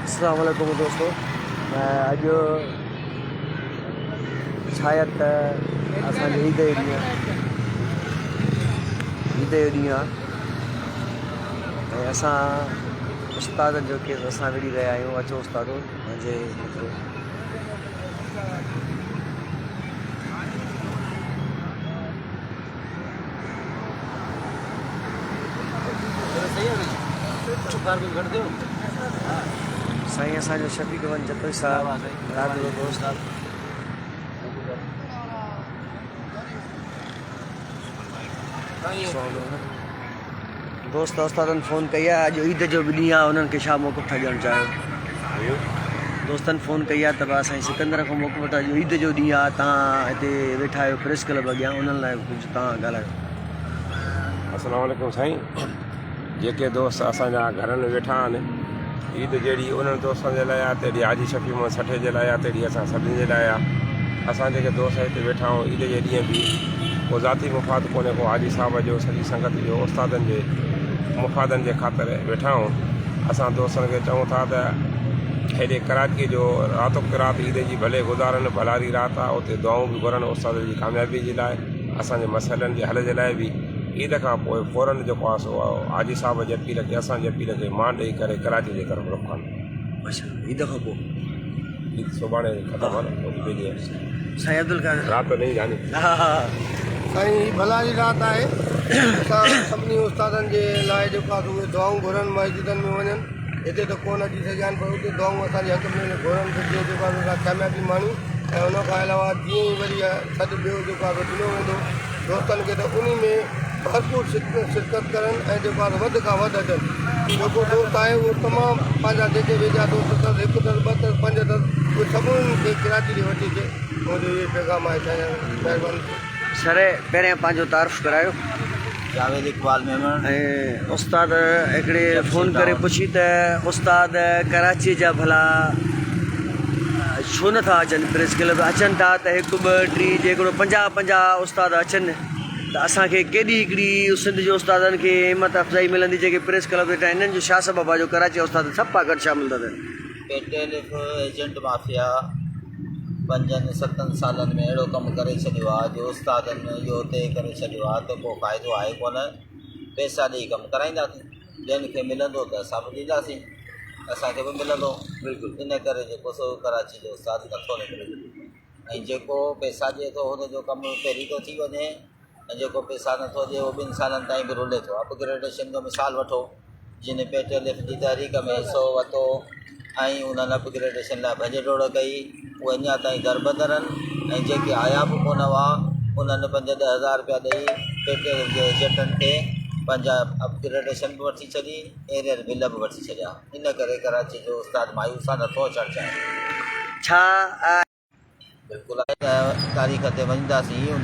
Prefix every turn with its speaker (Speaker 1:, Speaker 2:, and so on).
Speaker 1: अस्सलाम वालेकुम दोस्तों, मैं अॼु शायद असांजे ईद जो ॾींहुं आहे ऐं असां उस्ताद जो केस असां विड़ी रहिया आहियूं। अचो उस्तादो मुंहिंजे मित्र। साईं असांजो शफ़ीक वन जतोई साहब रात जो दोस्त दोस्त उस्तादनि फ़ोन कई आहे। अॼु ईद जो बि ॾींहुं आहे, उन्हनि खे छा मौक़िफ़ ॾियणु चाहियो? दोस्तनि फ़ोन कई आहे त असांजी सिकंदर खां मौक़िफ़ वठो। अॼु ईद जो ॾींहुं आहे, तव्हां हिते वेठा आहियो प्रेस क्लब अॻियां, उन्हनि लाइ कुझु तव्हां ॻाल्हायो।
Speaker 2: अस्सलाम वालेकुम साईं। जेके दोस्त असांजा घरनि में वेठा आहिनि, ईद जहिड़ी उन्हनि दोस्तनि जे लाइ आहे, तहिड़ी हाजी शफ़ी मोहम्मद सठे जे लाइ आहे, तहिड़ी असां सभिनी जे लाइ आहे। असां जेके दोस्त हिते वेठा आहियूं, ईद जे ॾींहुं बि को ज़ाती मुफ़ाद कोन्हे, को हाजी साहब जो सॼी संगत जो उस्तादनि जे मुफ़ादनि जे ख़ातिर वेठा आहियूं। असां दोस्तनि खे चऊं था त हेॾे कराची जो रातो राति ईद जी भले गुज़ारनि, भलारी राति आहे, उते दुआऊं बि घुरनि उस्ताद जी कामयाबी जे लाइ, असांजे मसइलनि जे हल जे लाइ बि। ईद खां पोइ फ़ौरन जेको आहे सो हाजी साहब जे अपील खे, असांजे अपील खे मान ॾेई करे कराची जे तरफ़ रुख़ कनि।
Speaker 1: अच्छा, ईद खां पोइ
Speaker 2: ईद सुभाणे ख़तमु आहे
Speaker 1: साईं अब्दुल कादर
Speaker 2: राति नहीं जानी।
Speaker 3: साईं भलारी राति आहे। असां सभिनी उस्तादनि जे लाइ जेको आहे उहे दुआऊं घुरनि, मस्जिदनि में वञनि। हिते त कोन अची सघिया आहिनि, पर उते दुआऊं असांजे हक़ में घुरनि त जीअं जेको आहे कामयाबी माण्हू। ऐं उन खां अलावा जीअं ई वरी सॾु ॿियो जेको आहे ॾिनो वेंदो दोस्तनि खे, त उन में भरपूर शिरकत करनि ऐं जेको आहे वधि खां वधि अचनि। जेको दोस्त आहे उहो तमामु पंहिंजा जेके वेझा दोस्त अथसि, हिकु अथसि, ॿ अथसि, पंज अथसि, उहे सभिनी खे कराची ॾे वठी अचे। मुंहिंजो इहो पैगाम आहे साईं, महिरबानी।
Speaker 1: सर पहिरियां पंहिंजो तारीफ़ करायो।
Speaker 4: जावेद इक़बाल मेमन।
Speaker 1: ऐं उस्ताद हिकिड़े फ़ोन करे पुछी त उस्ताद कराची जा भला छो नथा अचनि प्रेस क्लब? अचनि था त हिकु ॿ टी जेकॾो 50 उस्ताद अचनि त असांखे केॾी हिकिड़ी सिंध जे उस्तादनि खे हिमत अफ़ज़ाई मिलंदी जेके प्रेस क्लब वेठा आहिनि। इन्हनि जो छा सबबु आहे जो कराची उस्ताद सभु पागल शामिल था थियनि?
Speaker 4: पेटेलिफ एजेंट माफ़िया 5-7 सालनि में अहिड़ो कमु करे छॾियो आहे जो उस्तादनि इहो तइ करे छॾियो आहे त को फ़ाइदो आहे कोन। पैसा ॾेई कमु कराईंदासीं, ॿियनि खे मिलंदो त असां बि ॾींदासीं, असांखे बि मिलंदो। बिल्कुलु इन करे जेको सो कराची जो उस्ताद नथो निकिरे। ऐं जेको पैसा ॾिए थो हुनजो कमु पहिरीं थो थी वञे, ऐं जेको पैसा नथो ॾिए उहो 2 सालनि ताईं बि रुले थो। अपग्रेडेशन जो मिसाल वठो, जिन पेटेलिफ जी तहरीक में हिसो वरितो ऐं उन्हनि अपग्रेडेशन लाइ भॼ डोड़ कई, उहे अञा ताईं दरबदर आहिनि। ऐं जेके आया बि कोन हुआ उन्हनि 5-10 हज़ार रुपया ॾेई पेटेलिफ जे एजेंटनि खे पंहिंजा अपग्रेडेशन बि वठी छॾी, एरियर बिल बि वठी छॾिया। इन करे कराची जो उस्ताद मायूस आहे, नथो अचणु चाहे।
Speaker 1: छा
Speaker 4: बिल्कुलु आहे त तारीख़ ते वञंदासीं।